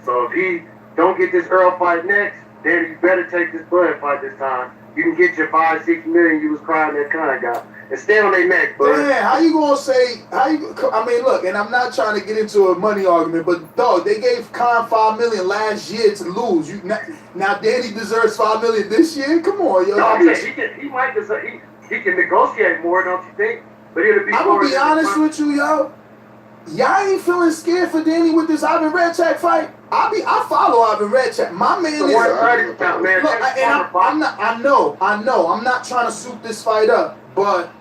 So if he don't get this Earl fight next, then you better take this Bud fight this time. You can get your 5-6 million you was crying that Con got. And stay on their neck, Bud. Man, how you gonna say? I mean, look, and I'm not trying to get into a money argument, but dog, they gave Con $5 million last year to lose. Now Danny deserves $5 million this year. Come on, yo. No, he might deserve. He can negotiate more, don't you think? But it'll be. I'm gonna be honest with you, yo. Y'all ain't feeling scared for Danny with this Ivan Redchak fight. I follow Ivan Redchak. My man is. Man. Look, and I know. I'm not trying to soup this fight up, but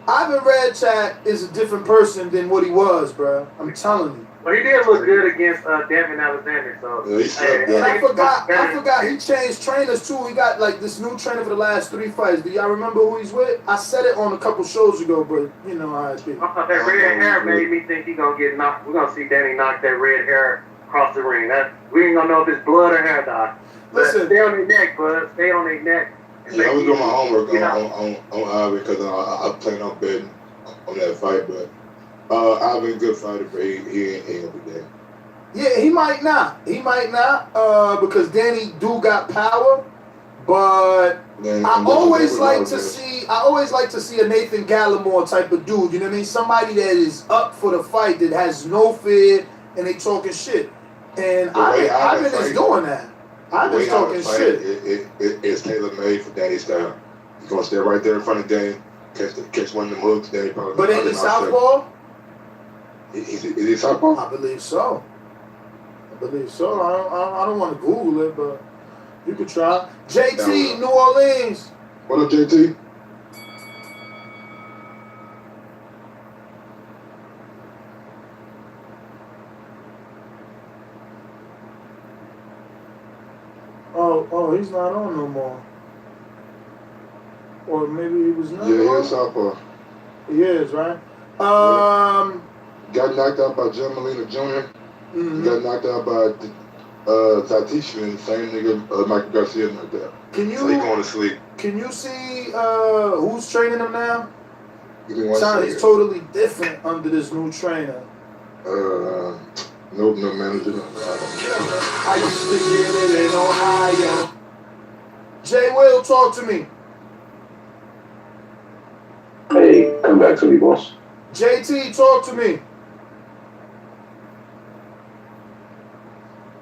Ivan Redchak is a different person than what he was, bro. I'm telling you. Well, he did look good against Devin Alexander, so. And I forgot he changed trainers too. He got like this new trainer for the last 3 fights. Do y'all remember who he's with? I said it on a couple shows ago, but you know how it be. That red hair made me think he gonna get knocked. We're gonna see Danny knock that red hair across the ring. We ain't gonna know if it's blood or hair dye. Listen, stay on their neck, bud. Stay on their neck. Yeah, I was doing my homework on Ivan because I plan on betting on that fight, but Ivan good fighter, but he ain't gonna be there. Yeah, he might not. Because Danny do got power, but I always like to see a Nathan Gallimore type of dude. You know what I mean? Somebody that is up for the fight, that has no fear, and they talking shit. And Ivan is doing that. Ivan's talking shit. It's tailor made for Danny's style. He's gonna stay right there in front of Danny, catch one of them hooks. Danny probably. But ain't he southpaw? Is he southpaw? I believe so. I don't want to Google it, but you could try. JT, New Orleans. What up, JT? Oh, he's not on no more. Or maybe he was not. Yeah, he is southpaw. He is, right? Got knocked out by John Molina Jr. Mm-hmm. He got knocked out by Tatisha, and the same nigga Michael Garcia knocked out. So he going to sleep. Can you see who's training him now? He's totally different under this new trainer. No manager. I used to get it in Ohio. Jay Will, talk to me. Hey, come back to me, boss. JT, talk to me.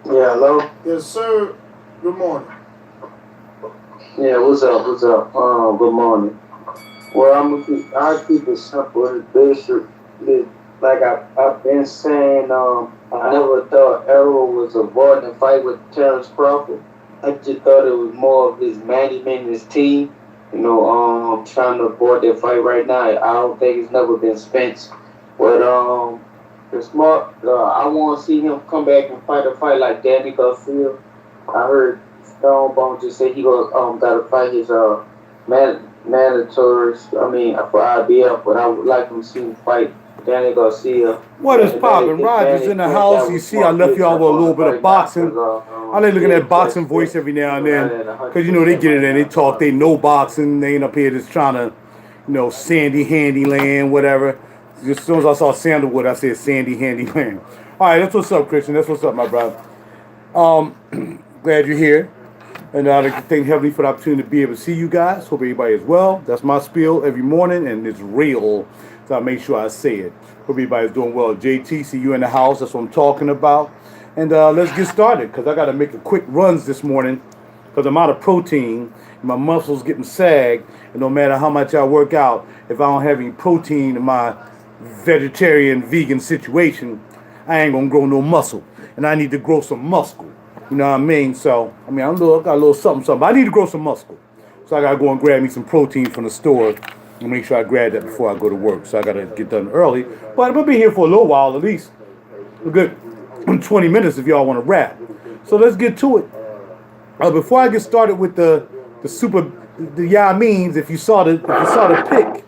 Yeah, hello? Yes, sir. Good morning. Yeah, what's up? Good morning. Well, I'll keep it simple. Like I've been saying, I never thought Errol was avoiding a fight with Terrence Crawford. I just thought it was more of his management and his team, trying to avoid that fight right now. I don't think it's never been Spence. But the smart, I want to see him come back and fight a fight like Danny Garcia. I heard Stonebone just say he got to fight his mandatories. For IBF, but I would like him to see him fight Danny Garcia. What is poppin'? Rogers in the house. You see, I left y'all with a little bit of boxing. I like looking at boxing voice every now and then. Because, they get it in, they talk, they know boxing. They ain't up here just trying to, Sandy Handy Land, whatever. As soon as I saw Sandalwood, I said Sandy Handy Land. All right, that's what's up, Christian. That's what's up, my brother. Glad you're here. And I'd like to thank Heavenly for the opportunity to be able to see you guys. Hope everybody is well. That's my spiel every morning, and it's real. So I make sure I say it. Hope everybody's doing well. JT, see you in the house. That's what I'm talking about. And let's get started, because I got to make a quick runs this morning because I'm out of protein. And my muscles getting sagged. And no matter how much I work out, if I don't have any protein in my vegetarian, vegan situation, I ain't going to grow no muscle. And I need to grow some muscle. You know what I mean? So, I got a little something. I need to grow some muscle. So I got to go and grab me some protein from the store and make sure I grab that before I go to work. So I got to get done early. But I'm going to be here for a little while at least. A good 20 minutes if y'all want to wrap. So let's get to it. Before I get started with the means, if you saw the pic,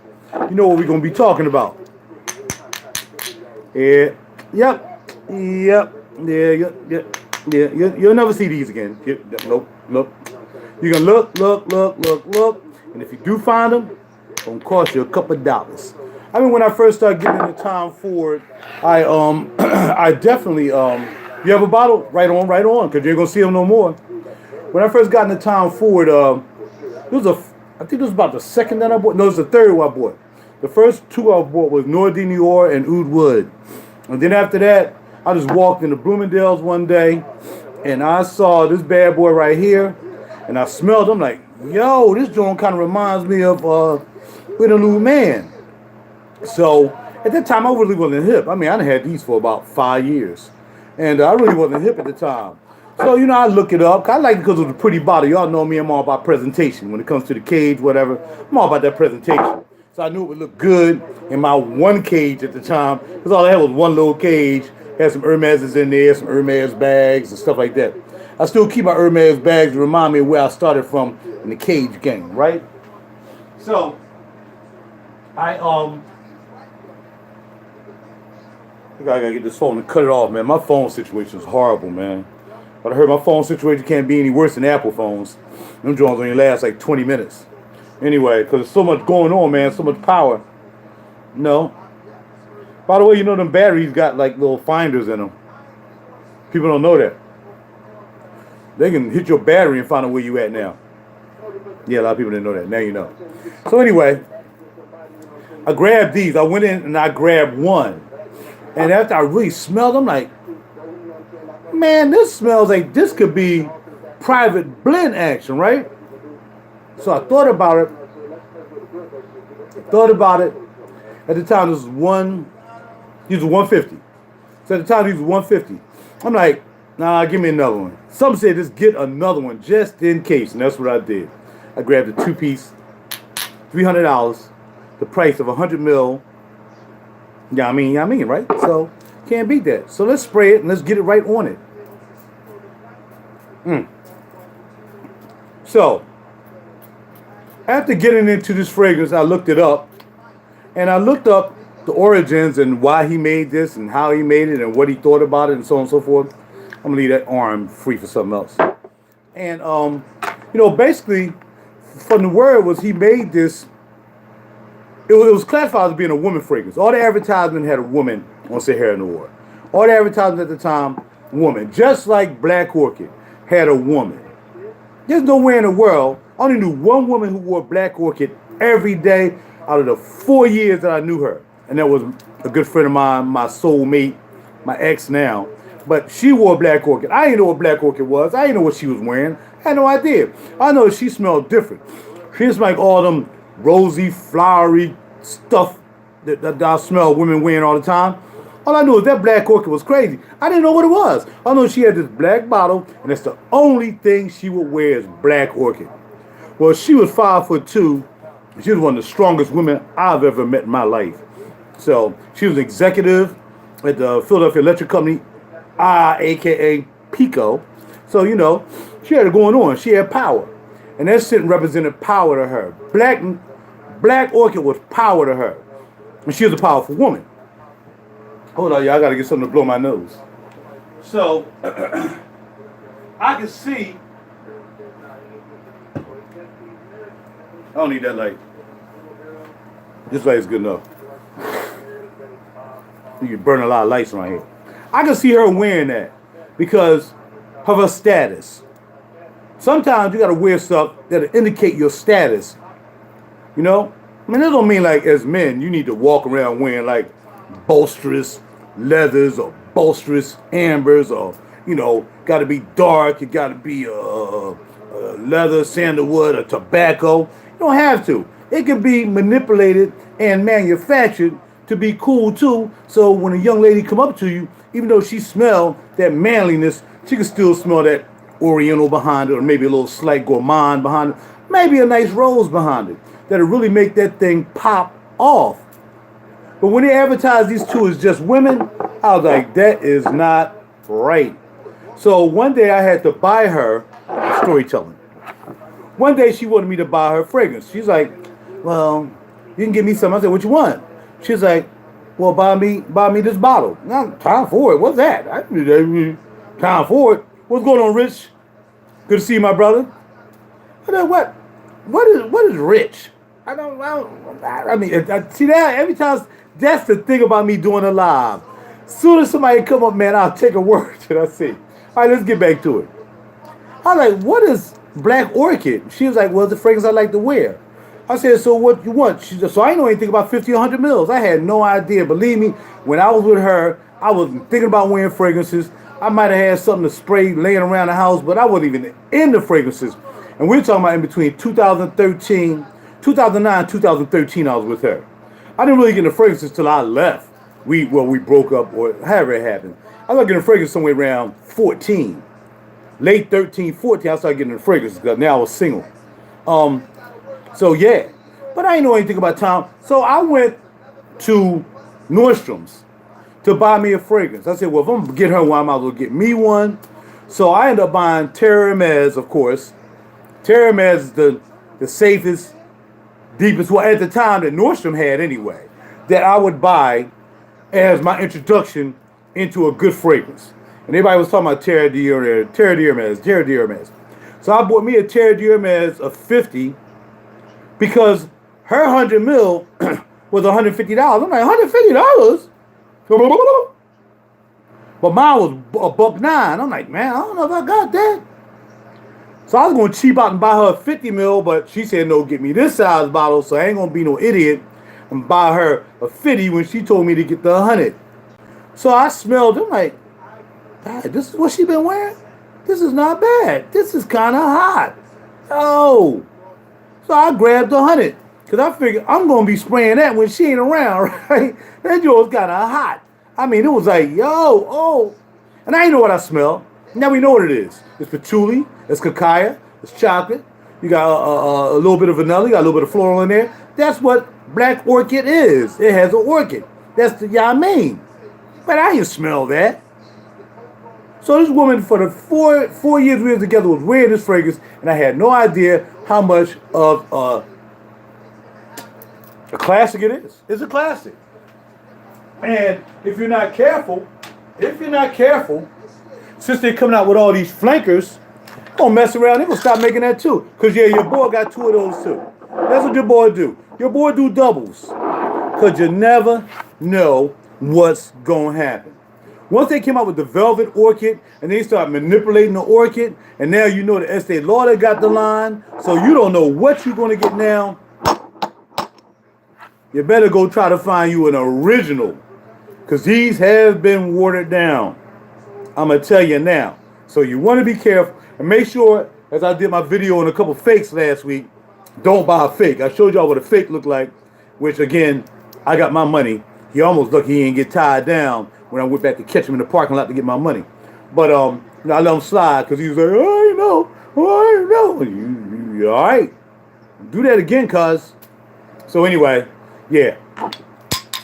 you know what we're going to be talking about. Yeah. Yep. Yeah. You'll never see these again. Nope. You can look. And if you do find them, it's going to cost you a couple of dollars. When I first started getting into Tom Ford, I definitely You have a bottle? Right on, because you ain't gonna see them no more. When I first got into Tom Ford, it was I think it was about the second that I bought. No, it was the third one I bought. The first two I bought was Noir and Oud Wood. And then after that, I just walked into Bloomingdale's one day, and I saw this bad boy right here, and I smelled him like, yo, this joint kind of reminds me of With a New Man. So at that time, I really wasn't hip. I mean, I had these for about 5 years, and I really wasn't hip at the time. So, I look it up. I like it because it was a pretty bottle. Y'all know me, I'm all about presentation. When it comes to the cage, whatever, I'm all about that presentation. So I knew it would look good in my one cage at the time, because all I had was one little cage. Had some Hermes's in there, some Hermes bags and stuff like that. I still keep my Hermes bags to remind me of where I started from in the cage game, right? So, I gotta get this phone and cut it off, man. My phone situation is horrible, man. But I heard my phone situation can't be any worse than Apple phones. Them joints only last like 20 minutes. Anyway, because there's so much going on, man. So much power. No. By the way, them batteries got like little finders in them. People don't know that. They can hit your battery and find out where you at now. Yeah, a lot of people didn't know that. Now you know. So anyway, I grabbed these. I went in and I grabbed one. And after I really smelled them, like, man, this smells like this could be private blend action, right? So I thought about it. At the time, these were 150. So at the time, these were 150. I'm like, nah, give me another one. Some said just get another one just in case, and that's what I did. I grabbed a 2-piece, $300, the price of 100 mil. Yeah, I mean, right? So can't beat that. So let's spray it and let's get it right on it. So after getting into this fragrance, I looked it up, and I looked up the origins and why he made this and how he made it and what he thought about it and so on and so forth. I'm gonna leave that arm free for something else. And basically, from the word was he made this. It was classified as being a woman fragrance. All the advertisement had a woman on Sahara Noir. All the advertisement at the time, woman. Just like Black Orchid had a woman. There's nowhere in the world. I only knew one woman who wore Black Orchid every day out of the 4 years that I knew her. And that was a good friend of mine, my soulmate, my ex now. But she wore Black Orchid. I didn't know what Black Orchid was. I didn't know what she was wearing. I had no idea. I know she smelled different. She was like all them rosy, flowery stuff that I smell women wearing all the time. All I knew was that Black Orchid was crazy. I didn't know what it was. I know she had this black bottle, and that's the only thing she would wear is Black Orchid. Well, she was 5'2". She was one of the strongest women I've ever met in my life. So she was an executive at the Philadelphia Electric Company, aka Pico. So she had it going on. She had power, and that shit represented power to her. Black Orchid was power to her. And she was a powerful woman. Hold on, y'all. I got to get something to blow my nose. So, I can see. I don't need that light. This light is good enough. You can burn a lot of lights around here. I can see her wearing that because of her status. Sometimes you got to wear stuff that'll indicate your status. I mean, that don't mean like as men, you need to walk around wearing like bolsterous leathers or bolsterous ambers or, got to be dark. You got to be leather, sandalwood, or tobacco. You don't have to. It can be manipulated and manufactured to be cool too. So when a young lady come up to you, even though she smell that manliness, she can still smell that oriental behind it, or maybe a little slight gourmand behind it, maybe a nice rose behind it. That'll really make that thing pop off. But when they advertise these two as just women, I was like, that is not right. So one day I had to buy her storytelling. One day she wanted me to buy her fragrance. She's like, well, you can give me some. I said, what you want? She's like, well, buy me this bottle. Now, time for it. What's that? Time for it. What's going on, Rich? Good to see you, my brother. I said, what is Rich? I mean, see that every time. That's the thing about me doing a live. Soon as somebody come up, man, I'll take a word and I say, all right, let's get back to it. I was like, what is Black Orchid? She was like, well, it's the fragrance I like to wear. I said, so what you want? She said, so I didn't know anything about 50 or 100 mils. I had no idea. Believe me, when I was with her, I was thinking about wearing fragrances. I might have had something to spray laying around the house, but I wasn't even into fragrances. And we're talking about in between 2009, 2013, I was with her. I didn't really get into fragrances till I left. We broke up or however it happened. I was getting fragrance somewhere around 14. Late 13, 14, I started getting into fragrances because now I was single. So yeah, but I didn't know anything about Tom. So I went to Nordstrom's to buy me a fragrance. I said, well, if I'm gonna get her one, I might as well get me one. So I ended up buying Terra Hermes, of course. Terra Hermes is the safest, deepest one at the time that Nordstrom had anyway, that I would buy as my introduction into a good fragrance. And everybody was talking about Terra Hermes. So I bought me a Terra Hermes of 50 because her 100 mil was $150. I'm like, $150? But mine was $1.09. I'm like, man, I don't know if I got that. So I was going to cheap out and buy her a 50 mil, but she said, no, get me this size bottle, so I ain't going to be no idiot and buy her a 50 when she told me to get the 100. So I smelled it. I'm like, God, this is what she been wearing? This is not bad. This is kind of hot. Oh. So I grabbed the 100 because I figured I'm going to be spraying that when she ain't around, right? That joint was kind of hot. I mean, it was like, yo, oh. And I didn't know what I smelled. Now we know what it is. It's patchouli, it's cacao, it's chocolate. You got a little bit of vanilla, you got a little bit of floral in there. That's what Black Orchid is. It has an orchid. That's the Yamein. But I didn't smell that. So this woman, for the four years we were together, was wearing this fragrance, and I had no idea how much of a classic it is. It's a classic. And if you're not careful, since they're coming out with all these flankers, they're gonna mess around, they're gonna stop making that too. Because yeah, your boy got 2 of those too. That's what your boy do. Your boy do doubles. Because you never know what's gonna happen. Once they came out with the Velvet Orchid, and they start manipulating the orchid, and now you know the Estee Lauder got the line, so you don't know what you're gonna get now. You better go try to find you an original, because these have been watered down. I'm going to tell you now. So you want to be careful, and make sure, as I did my video on a couple fakes last week, don't buy a fake. I showed y'all what a fake looked like, which again, I got my money. He almost lucky he didn't get tied down when I went back to catch him in the parking lot to get my money. But I let him slide because he was like, oh, I know. You all right? Do that again, cuz. So anyway, yeah,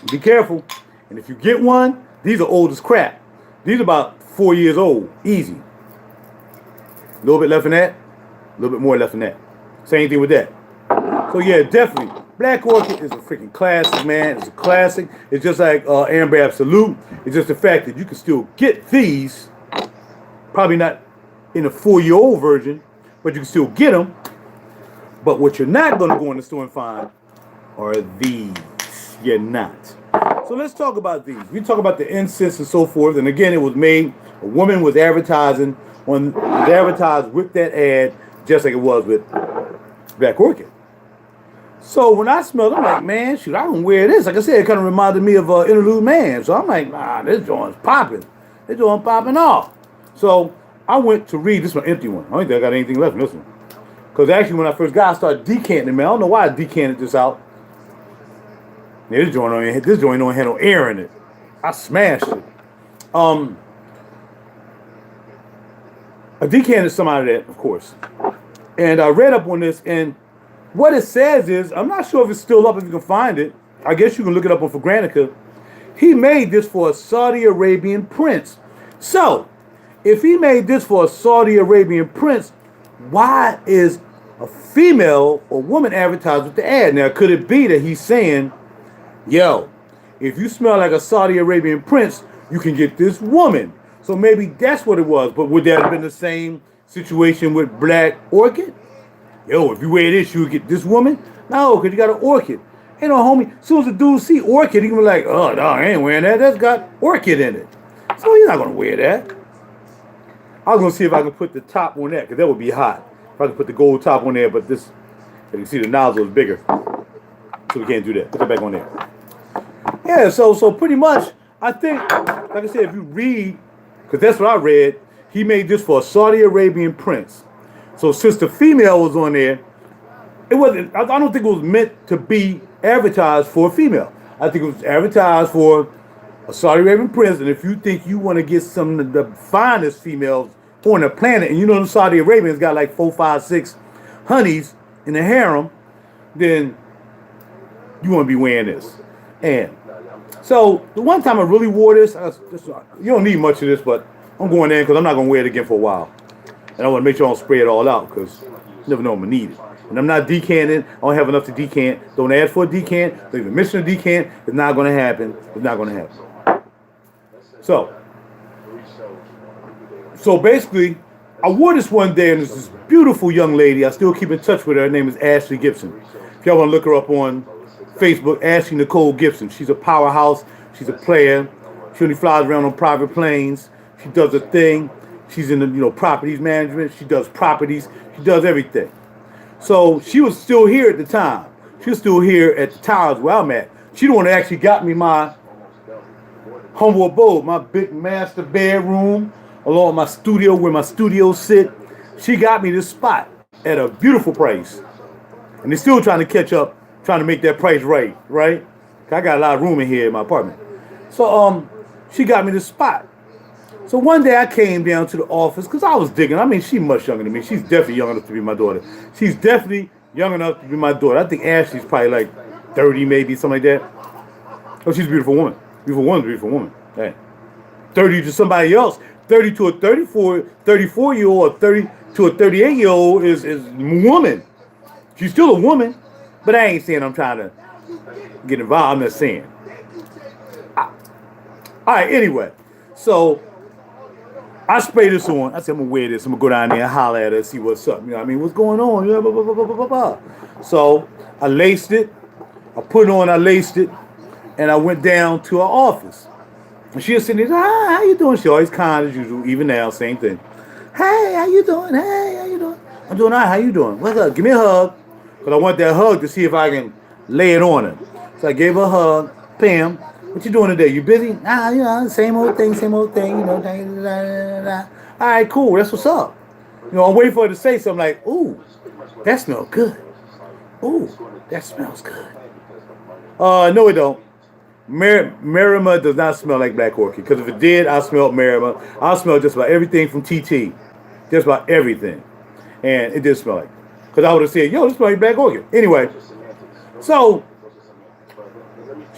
be careful. And if you get one, these are old as crap. These are about 4 years old, easy. A little bit left in that, a little bit more left in that. Same thing with that. So yeah, definitely, Black Orchid is a freaking classic, man. It's a classic. It's just like Amber Absolute. It's just the fact that you can still get these, probably not in a 4-year-old version, but you can still get them. But what you're not going to go in the store and find are these. You're not. So let's talk about these. We talk about the incense and so forth. And again, it was made, a woman was advertised with that ad, just like it was with Black Orchid. So when I smelled it, I'm like, man, shoot, I don't wear this. Like I said, it kind of reminded me of Interlude Man. So I'm like, nah, this joint's popping. This joint's popping off. So I went to read this one, empty one. I don't think I got anything left in this one. Because actually, when I first got, I started decanting it, man. I don't know why I decanted this out. Yeah, this joint don't have no air in it. I smashed it. I decanted some out of that, of course. And I read up on this, and what it says is, I'm not sure if it's still up, if you can find it. I guess you can look it up on Forgranica. He made this for a Saudi Arabian prince. So, if he made this for a Saudi Arabian prince, why is a female or woman advertised with the ad? Now, could it be that he's saying, yo, if you smell like a Saudi Arabian prince, you can get this woman. So maybe that's what it was. But would that have been the same situation with Black Orchid? Yo, if you wear this, you would get this woman? No, because you got an orchid. Ain't no homie. As soon as the dude see Orchid, he can be like, oh, no, I ain't wearing that. That's got Orchid in it. So he's not going to wear that. I was going to see if I could put the top on that, because that would be hot. If I could put the gold top on there, but this, you can see the nozzle is bigger. So we can't do that. Put that back on there. Yeah, so pretty much, I think, like I said, if you read, because that's what I read, he made this for a Saudi Arabian prince. So since the female was on there, it wasn't, I don't think it was meant to be advertised for a female. I think it was advertised for a Saudi Arabian prince, and if you think you want to get some of the finest females on the planet, and you know the Saudi Arabians got like 4, 5, 6 honeys in the harem, then you want to be wearing this. And so the one time I really wore this, you don't need much of this, but I'm going in because I'm not going to wear it again for a while. And I want to make sure I don't spray it all out because you never know I'm going to need it. And I'm not decanting. I don't have enough to decant. Don't ask for a decant. Don't even mention a decant. It's not going to happen. It's not going to happen. So basically, I wore this one day, and there's this beautiful young lady. I still keep in touch with her. Her name is Ashley Gibson. If y'all want to look her up on Facebook, Ashley Nicole Gibson. She's a powerhouse. She's a player. She only flies around on private planes. She does her thing. She's in the properties management. She does properties. She does everything. So she was still here at the time. She was still here at the towers where I'm at. She the one that actually got me my humble abode, my big master bedroom, along with my studio where my studios sit. She got me this spot at a beautiful price. And they're still trying to catch up, trying to make that price right? I got a lot of room in here in my apartment. So she got me this spot. So one day I came down to the office because I was digging. I mean, she's much younger than me. She's definitely young enough to be my daughter. She's definitely young enough to be my daughter. I think Ashley's probably like 30 maybe, something like that. Oh, she's a beautiful woman. Beautiful woman. Hey. 30 to somebody else. 30 to a 34-year-old, or 30 to a 38-year-old is a woman. She's still a woman, but I ain't saying I'm trying to get involved. I'm not saying. All right, anyway. So I spray this on. I said, I'm going to wear this. I'm going to go down there and holler at her and see what's up. You know what I mean? What's going on? Yeah, blah, blah, blah, blah, blah, blah. So I laced it. I put it on. I laced it. And I went down to her office. And she was sitting there, hi, how you doing? She always kind as usual. Even now, same thing. Hey, how you doing? Hey, how you doing? I'm doing all right. How you doing? What's up? Give me a hug. Because I want that hug to see if I can lay it on her. So I gave her a hug. Pam, what you doing today? You busy? Same old thing, All right, cool. That's what's up. I'm waiting for her to say something like, ooh, that smells good. Ooh, that smells good. No, it don't. Merima does not smell like Black Orchid. Because if it did, I smelled Merima. I smelled just about everything from TT. Just about everything. And it did smell like it. Because I would have said, yo, this smells like Black Orchid. Anyway, so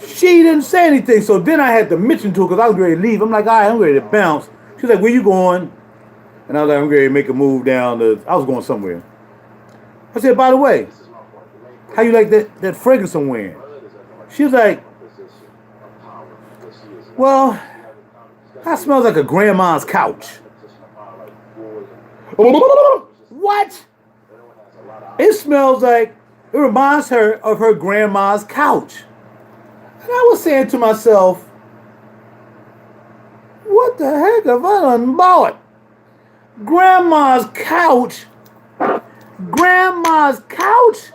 she didn't say anything. So then I had to mention to her because I was ready to leave. I'm like, all right, I'm ready to bounce. She's like, where you going? And I was like, I'm ready to make a move down. I was going somewhere. I said, by the way, how you like that fragrance I'm wearing? She was like, well, that smells like a grandma's couch. What? It smells like, it reminds her of her grandma's couch. And I was saying to myself, what the heck have I done bought? Grandma's couch? Grandma's couch?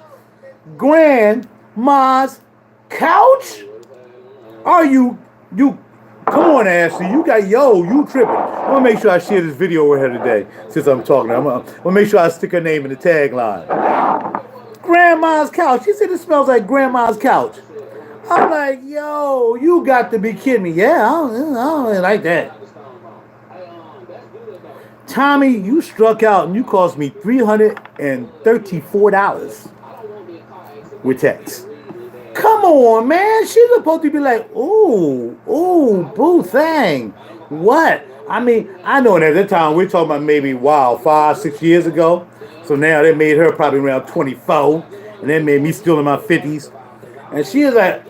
Grandma's couch? Are you come on, Ashley, you tripping. I'm gonna make sure I share this video with her today, since I'm talking. I'm gonna make sure I stick her name in the tagline. Grandma's couch. She said it smells like grandma's couch. I'm like, yo, you got to be kidding me. Yeah, I don't really like that. Tommy, you struck out and you cost me $334 with tax. Come on, man. She's supposed to be like, ooh, boo thing. What? I mean, I know at that time we're talking about maybe, 5, 6 years ago. So now they made her probably around 24. And that made me still in my 50s. And she was like,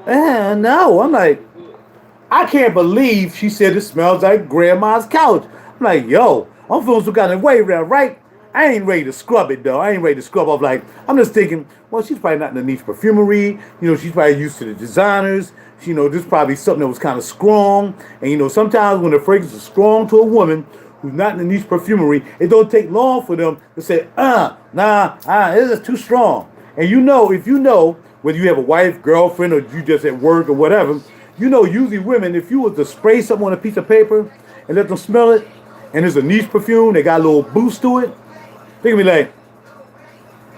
no. I'm like, I can't believe she said it smells like grandma's couch. I'm like, yo, I'm feeling some kind of way around, right? I ain't ready to scrub it though. I ain't ready to scrub off. Like, I'm just thinking, well, she's probably not in the niche perfumery. You know, she's probably used to the designers. You know, this is probably something that was kind of strong. And you know, sometimes when the fragrance is strong to a woman who's not in the niche perfumery, it don't take long for them to say, this is too strong. And you know, if you know, whether you have a wife, girlfriend, or you just at work or whatever, you know, usually women, if you was to spray something on a piece of paper and let them smell it, and there's a niche perfume, they got a little boost to it, they can be like,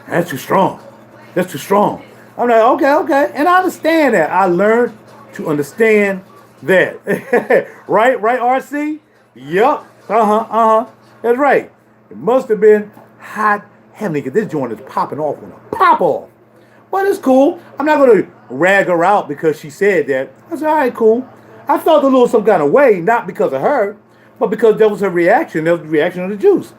that's too strong. That's too strong. I'm like, okay. And I understand that. I learned to understand that. Right, RC? Yup. That's right. It must have been hot heavenly because this joint is popping off on a pop off. But it's cool. I'm not going to rag her out because she said that. I said, all right, cool. I felt a little some kind of way, not because of her, but because that was her reaction. That was the reaction of the juice.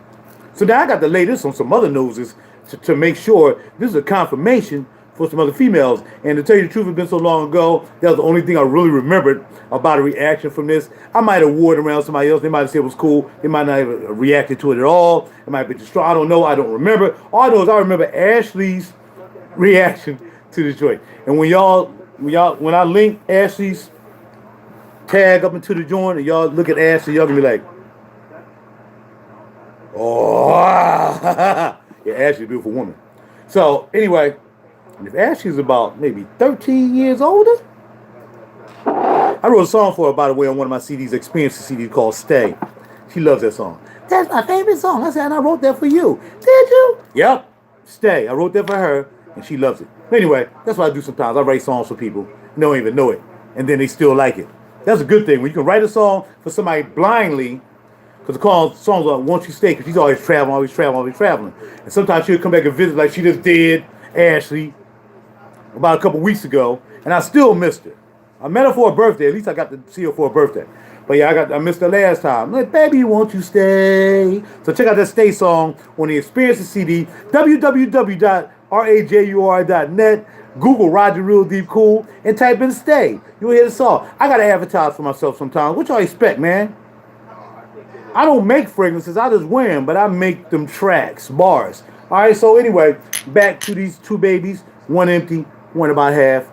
So now I got to lay this on some other noses to make sure this is a confirmation for some other females. And to tell you the truth, it's been so long ago, that was the only thing I really remembered about a reaction from this. I might have wore it around somebody else. They might have said it was cool. They might not have reacted to it at all. It might be just strong. I don't know. I don't remember. All I know is I remember Ashley's reaction to this joint. And when I link Ashley's tag up into the joint and y'all look at Ashley, y'all gonna be like, oh, yeah, Ashley's a beautiful woman. So anyway, if Ashley's about maybe 13 years older, I wrote a song for her, by the way, on one of my CDs, Experiences CD, called Stay. She loves that song. That's my favorite song. I said, and I wrote that for you. Did you? Yep. Stay. I wrote that for her, and she loves it. Anyway, that's what I do sometimes. I write songs for people and don't even know it, and then they still like it. That's a good thing. When you can write a song for somebody blindly, because the songs are Won't You Stay, because she's always traveling. And sometimes she'll come back and visit like she just did Ashley about a couple weeks ago, and I still missed her. I met her for her birthday. At least I got to see her for her birthday. But yeah, I missed her last time. I'm like, baby, won't you stay? So check out that Stay song on the Experiences CD, www.rajur.net. Google Roger Real Deep Cool and type in Stay. You'll hear the song. I gotta advertise for myself sometimes. What y'all expect, man? I don't make fragrances, I just wear them, but I make them tracks, bars. All right, so anyway, back to these two babies. One empty, one about half.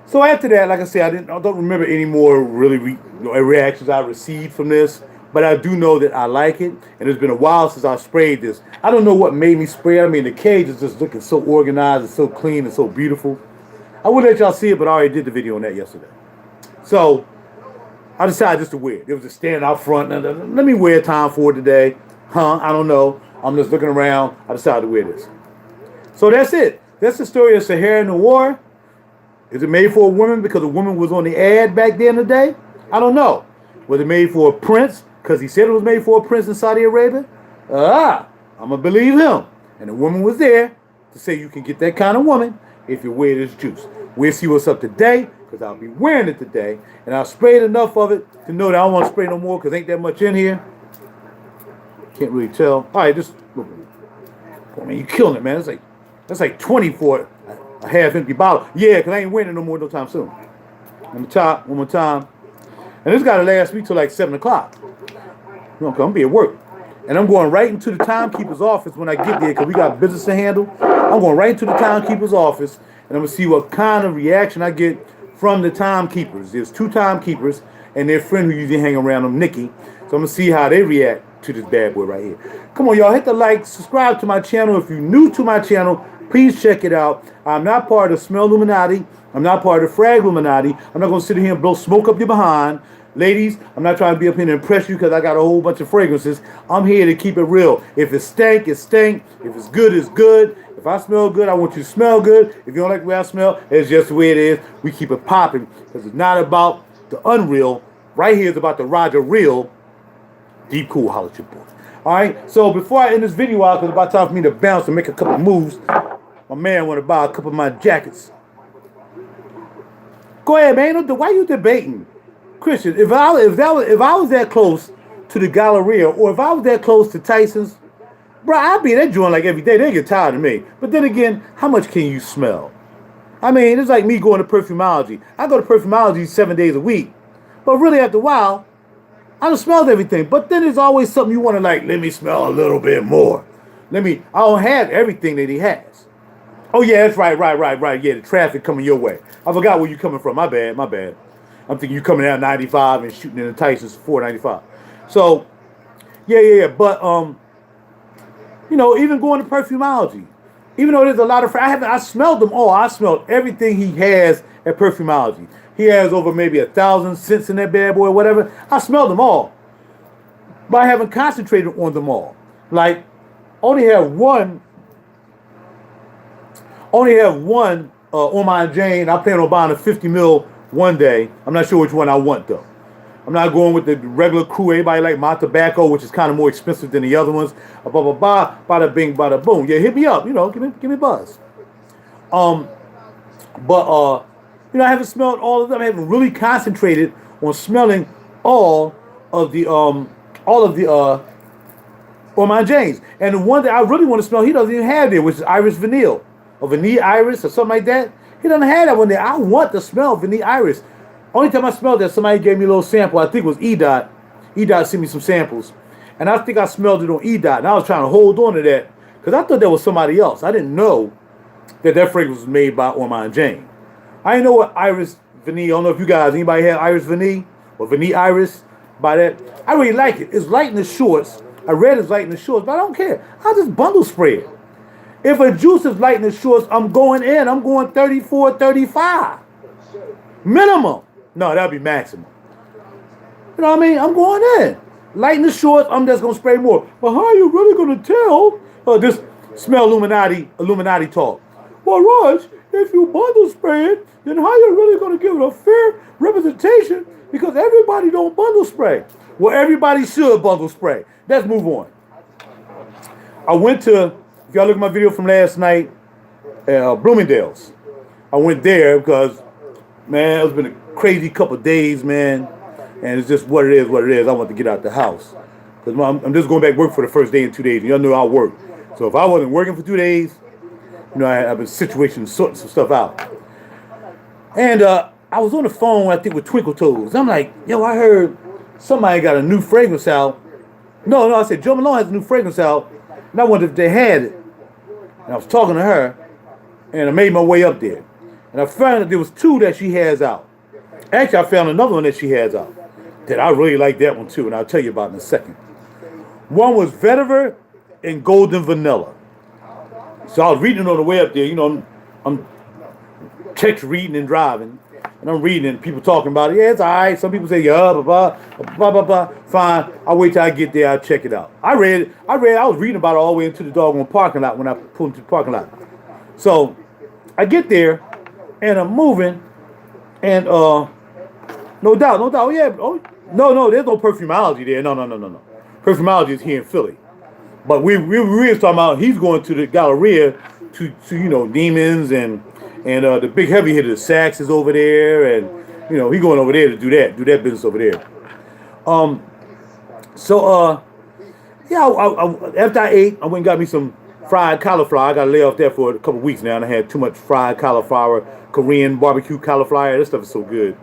So after that, like I said, I don't remember any more really reactions I received from this, but I do know that I like it, and it's been a while since I sprayed this. I don't know what made me spray it. I mean, the cage is just looking so organized and so clean and so beautiful. I would let y'all see it, but I already did the video on that yesterday. So I decided just to wear it. It was just standing out front. Let me wear time for it today. I don't know. I'm just looking around. I decided to wear this. So that's it. That's the story of Sahara Noir. Is it made for a woman because a woman was on the ad back then in the day? I don't know. Was it made for a prince because he said it was made for a prince in Saudi Arabia? I'm going to believe him. And the woman was there to say you can get that kind of woman if you wear this juice. We'll see what's up today because I'll be wearing it today. And I'll spray enough of it to know that I don't want to spray no more because ain't that much in here. Can't really tell. All right, just look. I mean, you're killing it, man. That's like 20 for a half-empty bottle. Yeah, because I ain't wearing it no time soon. On the top, one more time. And this got to last me till like 7 o'clock. I'm going to be at work. And I'm going right into the timekeeper's office when I get there because we got business to handle. I'm going right into the timekeeper's office, and I'm going to see what kind of reaction I get from the timekeepers. There's 2 timekeepers and their friend who usually hang around them, Nikki. So I'm going to see how they react to this bad boy right here. Come on, y'all. Hit the like. Subscribe to my channel. If you're new to my channel, please check it out. I'm not part of the Smell Illuminati. I'm not part of the Frag Illuminati. I'm not going to sit here and blow smoke up your behind. Ladies, I'm not trying to be up here and impress you because I got a whole bunch of fragrances. I'm here to keep it real. If it stank, it stank. If it's good, it's good. If I smell good, I want you to smell good. If you don't like the way I smell, it's just the way it is. We keep it popping because it's not about the unreal. Right here is about the Roger Real. Deep Cool, holla at your boy. All right, so before I end this video out, because it's about time for me to bounce and make a couple moves, my man want to buy a couple of my jackets. Go ahead, man. Why you debating? Christian, if I was that close to the Galleria, or if I was that close to Tyson's, bro, I'd be in that joint like every day. They get tired of me. But then again, how much can you smell? I mean, it's like me going to Perfumology. I go to Perfumology 7 days a week. But really, after a while, I done smelled everything, but then there's always something you want to like, let me smell a little bit more. I don't have everything that he has. Oh yeah, that's right. Yeah, the traffic coming your way. I forgot where you coming from. My bad. I'm thinking you coming out 95 and shooting in the Tyson's 495. So, yeah. But even going to Perfumology, even though there's a lot of, I smelled them all. I smelled everything he has at Perfumology. He has over maybe 1,000 scents in that bad boy or whatever. I smelled them all, but I haven't concentrated on them all. Like, only have one on my Jane. I plan on buying a 50 mil one day. I'm not sure which one I want though. I'm not going with the regular crew. Everybody like my tobacco, which is kind of more expensive than the other ones. Blah blah blah. Bada bing, bada boom. Yeah, hit me up. Give me a buzz. I haven't smelled all of them. I haven't really concentrated on smelling all of the Orchid James. And the one that I really want to smell, he doesn't even have there, which is Iris Vanille. Or Vanille Iris or something like that. He doesn't have that one there. I want to smell Vanille Iris. Only time I smelled that, somebody gave me a little sample. I think it was E-Dot. E-Dot sent me some samples. And I think I smelled it on E-Dot. And I was trying to hold on to that because I thought that was somebody else. I didn't know that fragrance was made by Orchid Jane. I didn't know what Iris Vanille. I don't know if you guys, anybody have Iris Vanille or Vanille Iris by that. I really like it. It's light in the shorts. I read it's light in the shorts, but I don't care. I just bundle spray it. If a juice is light in the shorts, I'm going 34, 35. Minimum. No, that'd be maximum. You know what I mean? I'm going in. Light in the shorts, I'm just going to spray more. But how are you really going to tell? This smell Illuminati talk. Well, Raj, if you bundle spray it, then how are you really going to give it a fair representation? Because everybody don't bundle spray. Well, everybody should bundle spray. Let's move on. I went to, if y'all look at my video from last night, Bloomingdale's. I went there because, man, it's been a crazy couple of days, man. And it's just what it is. I want to get out the house. Because I'm just going back to work for the first day in 2 days. And y'all know I work. So if I wasn't working for 2 days, I've been situations sorting some stuff out. And I was on the phone, I think, with Twinkle Toes. I'm like, yo, I heard somebody got a new fragrance out. No, I said, Joe Malone has a new fragrance out. And I wondered if they had it. And I was talking to her. And I made my way up there. And I found that there was 2 that she has out. Actually, I found another one that she has out. That I really like that one too. And I'll tell you about in a second. One was Vetiver and Golden Vanilla. So I was reading on the way up there. I'm text reading and driving. And I'm reading and people talking about it. Yeah, it's all right. Some people say, yeah, blah, blah. Fine. I'll wait till I get there. I'll check it out. I was reading about it all the way into the doggone parking lot when I pulled into the parking lot. So I get there and I'm moving and no doubt. Oh, yeah. Oh, no, there's no Perfumology there. No. Perfumology is here in Philly. But we were talking about he's going to the Galleria to Demons and the big heavy hitter, Saks is over there, and he going over there to do that business over there. After I ate, I went and got me some fried cauliflower. I got to lay off that for a couple weeks now, and I had too much fried cauliflower, Korean barbecue cauliflower. This stuff is so good,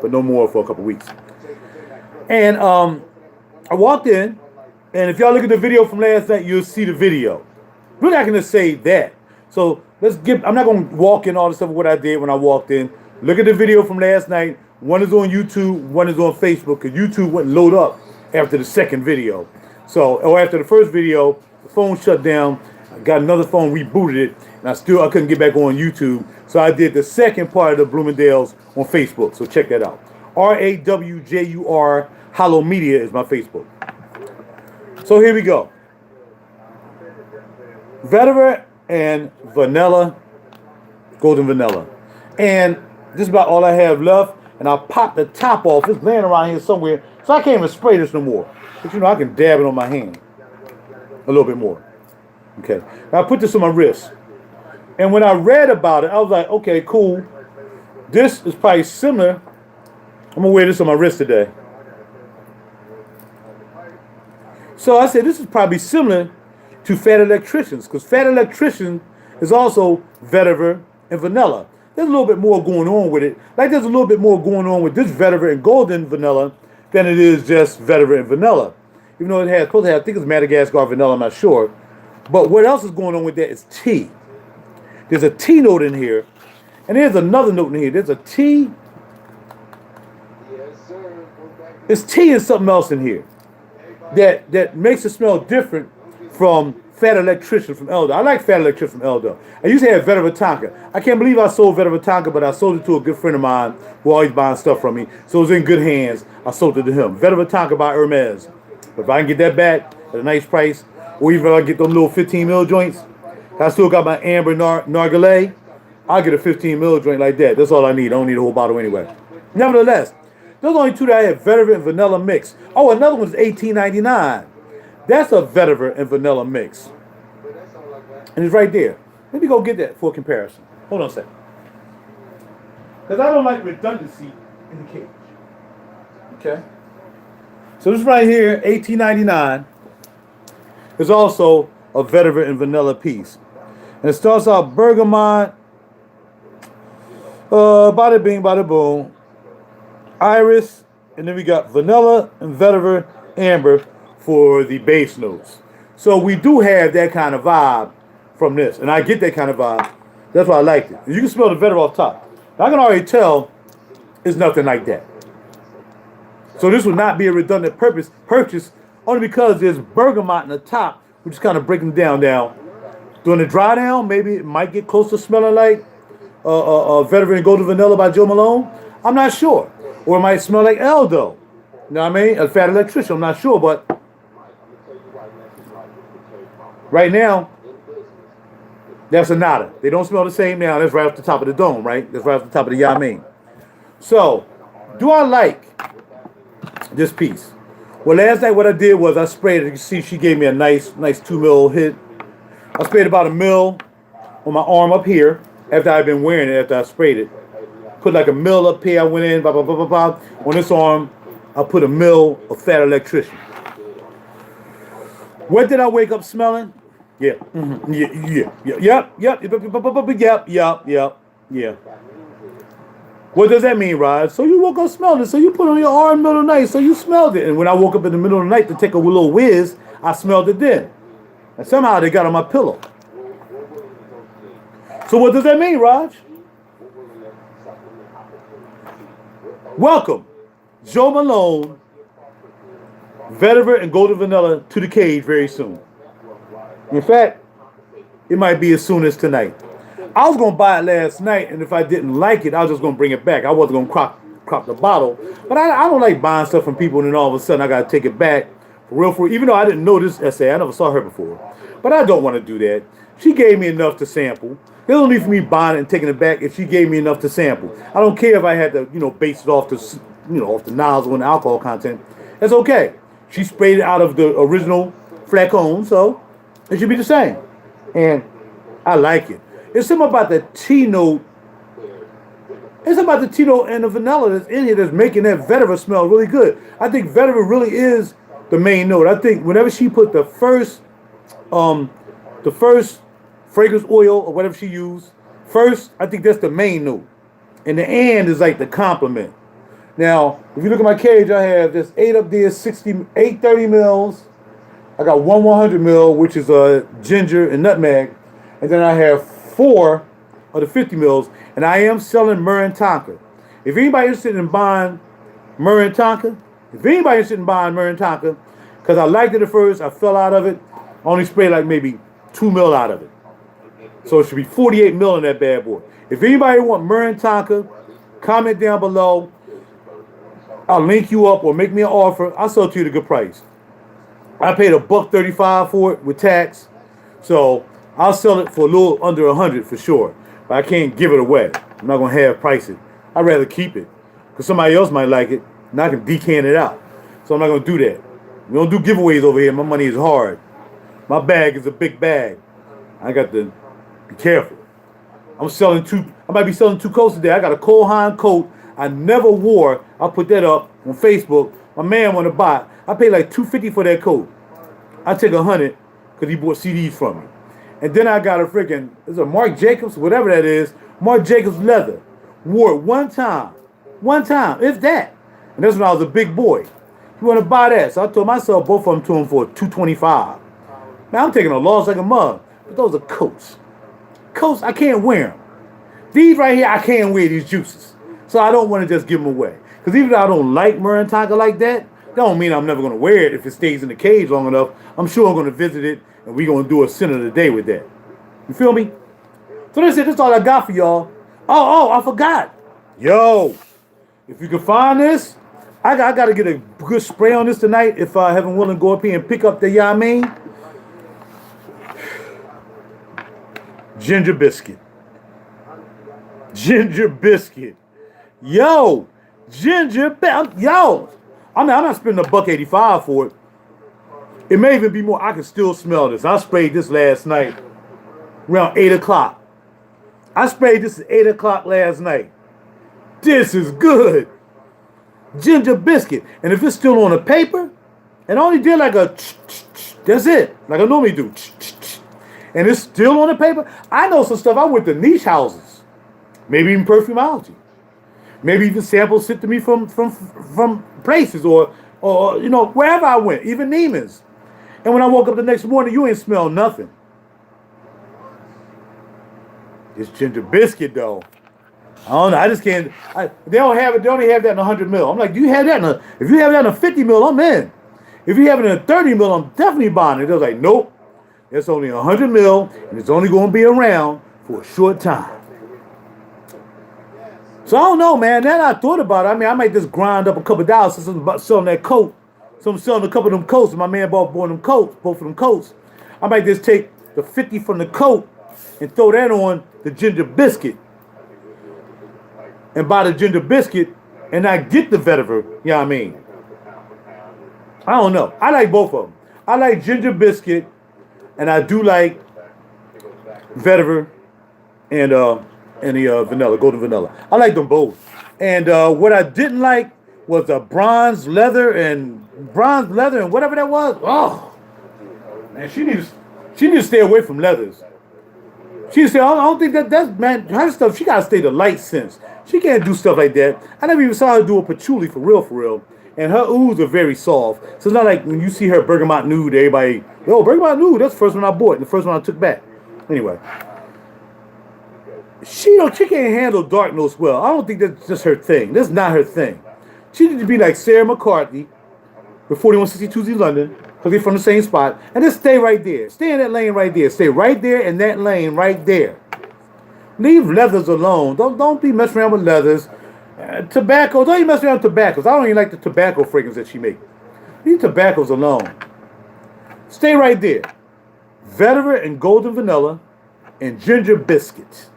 but no more for a couple weeks. And I walked in, and if y'all look at the video from last night, you'll see the video. We're not going to say that. So I'm not going to walk in all the stuff of what I did when I walked in. Look at the video from last night. One is on YouTube, one is on Facebook, because YouTube wouldn't load up after the second video. Or after the first video, the phone shut down. I got another phone, rebooted it, and I couldn't get back on YouTube. So I did the second part of the Bloomingdale's on Facebook. So check that out. RAWJUR Hollow Media is my Facebook. So here we go. Vetiver and Vanilla, Golden Vanilla. And this is about all I have left. And I'll pop the top off. It's laying around here somewhere. So I can't even spray this no more. But I can dab it on my hand. A little bit more. Okay. Now I put this on my wrist. And when I read about it, I was like, okay, cool. This is probably similar. I'm going to wear this on my wrist today. So I said, this is probably similar to Fat Electricians, because Fat Electrician is also Vetiver and Vanilla. There's a little bit more going on with it. Like there's a little bit more going on with this Vetiver and Golden Vanilla than it is just vetiver and vanilla. Even though it has supposed to have, I think it's Madagascar vanilla, I'm not sure. But what else is going on with that is tea. There's a tea note in here, and there's another note in here. There's a tea. There's tea and something else in here that makes it smell different from Fat Electrician from Elder. I like Fat Electrician from Elder. I used to have Vetiver Tonka. I can't believe I sold Vetiver Tonka, but I sold it to a good friend of mine who always buying stuff from me. So it was in good hands. I sold it to him. Vetiver Tonka by Hermes. But if I can get that back at a nice price, or even if I get those little 15 mil joints, I still got my Amber Nargile, I'll get a 15 mil joint like that. That's all I need. I don't need a whole bottle anyway. Nevertheless, those are only two that I have, Vetiver and vanilla mix. Oh, another one's $18.99. That's a Vetiver and vanilla mix. And it's right there. Let me go get that for comparison. Hold on a second. Because I don't like redundancy in the cage. Okay. So this right here, $18.99, is also a Vetiver and vanilla piece. And it starts out bergamot, bada bing, bada boom, iris, and then we got vanilla and vetiver amber for the base notes. So we do have that kind of vibe from this, and I get that kind of vibe. That's why I liked it. You can smell the vetiver off top. I can already tell it's nothing like that. So this would not be a redundant purchase only because there's bergamot in the top, which is kind of breaking down now. During the dry down, maybe it might get close to smelling like Vetiver and Golden Vanilla by Joe Malone. I'm not sure. Or it might smell like Eldo. You know what I mean? A Fat Electrician, I'm not sure, but right now, that's a nada. They don't smell the same now. That's right off the top of the dome, right? That's right off the top of the Yamin. So, do I like this piece? Well, last night what I did was I sprayed it. You can see she gave me a nice 2 mil hit. I sprayed about 1 mil on my arm up here after I've been wearing it, after I sprayed it. Put like 1 mil up here. I went in, blah, blah, blah, blah, blah. On this arm, I put 1 mil of Fat Electrician. What did I wake up smelling? Yeah. Mm-hmm. Yeah. What does that mean, Rod? So you woke up smelling it. So you put on your arm in the middle of the night. So you smelled it. And when I woke up in the middle of the night to take a little whiz, I smelled it then. And somehow they got on my pillow. So what does that mean, Raj? Welcome, Joe Malone, Vetiver and Golden Vanilla to the cage very soon. In fact, it might be as soon as tonight. I was going to buy it last night, and if I didn't like it, I was just going to bring it back. I wasn't going to crop the bottle. But I don't like buying stuff from people, and then all of a sudden I got to take it back. For real, even though I didn't know this essay, I never saw her before. But I don't want to do that. She gave me enough to sample. There's no need for me buying it and taking it back if she gave me enough to sample. I don't care if I had to, base it off the, off the nozzle and the alcohol content. That's okay. She sprayed it out of the original flacon, so it should be the same. And I like it. It's something about the tea note. It's about the tea note and the vanilla that's in here that's making that vetiver smell really good. I think vetiver really is the main note. I think whenever she put the first fragrance oil or whatever she used first, I think that's the main note. And the and is like the compliment. Now, if you look at my cage, I have this 8 up there, 8 30 mils. I got 100 mil, which is ginger and nutmeg. And then I have 4 of the 50 mils. And I am selling Myrrh and Tonka. If anybody interested in buying Myrrh and Tonka, because I liked it at first, I fell out of it. I only sprayed like maybe 2 mil out of it. So it should be 48 mil in that bad boy. If anybody want Myrrh and Tonka, comment down below. I'll link you up or make me an offer. I'll sell it to you at a good price. I paid $1.35 for it with tax. So I'll sell it for a little under $100 for sure. But I can't give it away. I'm not going to half price it. I'd rather keep it. Because somebody else might like it. And I can decant it out. So I'm not going to do that. We don't do giveaways over here. My money is hard. My bag is a big bag. I got to be careful. I might be selling 2 coats today. I got a Cole Haan coat I never wore. I'll put that up on Facebook. My man want to buy it. I paid like $250 for that coat. I take $100 because he bought CDs from me. And then I got it's a Marc Jacobs, whatever that is, Marc Jacobs leather. Wore it one time, if that. And that's when I was a big boy. You want to buy that? So I told myself both of them to him for $225. Man, I'm taking a loss like a mug. But those are coats. Coats, I can't wear them. These right here, I can't wear these juices. So I don't want to just give them away. Because even though I don't like Murantaga like that don't mean I'm never going to wear it if it stays in the cage long enough. I'm sure I'm going to visit it, and we're going to do a center of the day with that. You feel me? So that's it. That's all I got for y'all. Oh, I forgot. Yo, if you can find this, I got to get a good spray on this tonight if Heaven willing go up here and pick up the, Ginger biscuit. Ginger biscuit. Yo, yo. I'm not spending $1.85 for it. It may even be more. I can still smell this. I sprayed this last night around 8 o'clock. I sprayed this at 8 o'clock last night. This is good. Ginger biscuit. And if it's still on the paper, and I only did like a that's it. Like I normally do. And it's still on the paper. I know some stuff I went to niche houses. Maybe even Perfumology. Maybe even samples sent to me from places or wherever I went, even Neiman's. And when I woke up the next morning, you ain't smell nothing. This ginger biscuit though. I don't know. I just can't. They don't have it. They only have that in 100 mil. I'm like, do you have that if you have that in a 50 mil, I'm in. If you have it in a 30 mil, I'm definitely buying it. They're like, nope. It's only 100 mil, and it's only going to be around for a short time. So I don't know, man. Then I thought about it. I mean, I might just grind up a couple of dollars since I'm about selling that coat. So I'm selling a couple of them coats. And my man bought them coats, both of them coats. I might just take the 50 from the coat and throw that on the ginger biscuit. And buy the ginger biscuit and not get the vetiver. You know what I mean? I don't know. I like both of them. I like ginger biscuit, and I do like vetiver and the vanilla, golden vanilla. I like them both. And what I didn't like was the bronze leather and whatever that was. Oh, man, she needs to stay away from leathers. She said, I don't think that's, man, her stuff, she got to stay the light sense. She can't do stuff like that. I never even saw her do a patchouli for real. And her ooze are very soft. So it's not like when you see her Bergamot Nude, everybody, yo, Bergamot Nude, that's the first one I bought, and the first one I took back. Anyway. She can't handle dark notes well. I don't think that's just her thing. That's not her thing. She needs to be like Sarah McCarthy with 4162Z London, because they're from the same spot, and just stay right there. Stay in that lane right there. Stay right there in that lane right there. Leave leathers alone. Don't be messing around with leathers. Tobacco. Don't even mess around with tobaccos. I don't even like the tobacco fragrance that she makes. Leave tobaccos alone. Stay right there. Vetiver and golden vanilla and ginger biscuits.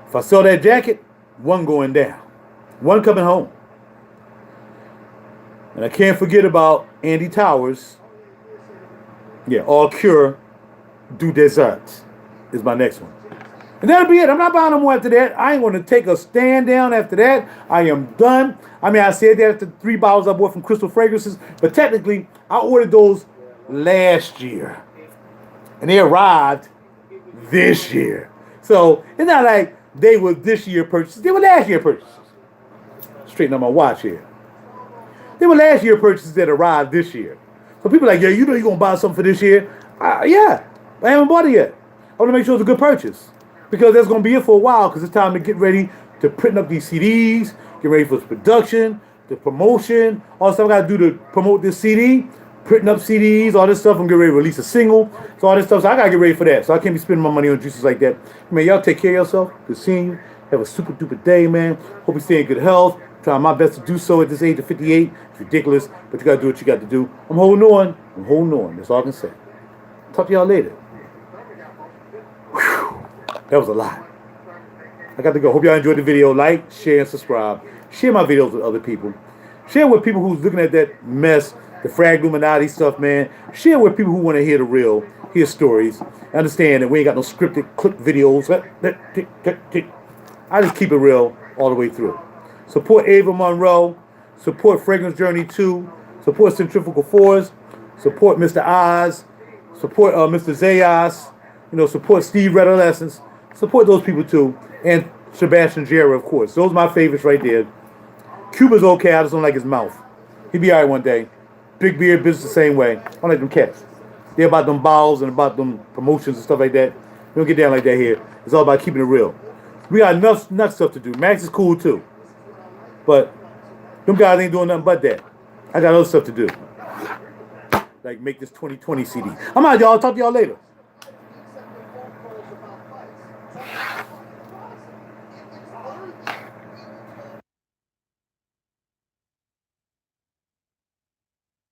If I sell that jacket, one going down. One coming home. And I can't forget about Andy Towers. Yeah, All Cure Du Desserts is my next one. And that'll be it. I'm not buying no more after that. I ain't going to take a stand down after that. I am done. I mean, I said that after 3 bottles I bought from Crystal Fragrances. But technically, I ordered those last year. And they arrived this year. So it's not like they were this year purchases. They were last year purchases. Straighten up my watch here. They were last year purchases that arrived this year. So people are like, yeah, you know you're going to buy something for this year? Yeah, I haven't bought it yet. I want to make sure it's a good purchase. Because that's going to be it for a while, because it's time to get ready to print up these CDs, get ready for the production, the promotion, all the stuff I got to do to promote this CD, printing up CDs, all this stuff. I'm getting ready to release a single. So all this stuff, so I got to get ready for that. So I can't be spending my money on juices like that. Man, y'all take care of yourself. Good seeing you. Have a super duper day, man. Hope you stay in good health. Trying my best to do so at this age of 58. It's ridiculous, but you got to do what you got to do. I'm holding on. That's all I can say. Talk to y'all later. Whew. That was a lot. I got to go. Hope y'all enjoyed the video. Like, share, and subscribe. Share my videos with other people. Share with people who's looking at that mess, the Frag Illuminati stuff, man. Share with people who want to hear the real, hear stories. Understand that we ain't got no scripted clip videos. I just keep it real all the way through. Support Ava Monroe. Support Fragrance Journey 2. Support Centrifugal Force. Support Mr. Oz. Support Mr. Zayas. Support Steve Redolescence. Support those people too. And Sebastian Jarrah, of course. Those are my favorites right there. Cuba's okay. I just don't like his mouth. He be all right one day. Big beard business the same way. I like them cats. They're about them balls and about them promotions and stuff like that. We don't get down like that here. It's all about keeping it real. We got enough stuff to do. Max is cool too. But them guys ain't doing nothing but that. I got other stuff to do. Like make this 2020 CD. I'm out, y'all. Talk to y'all later.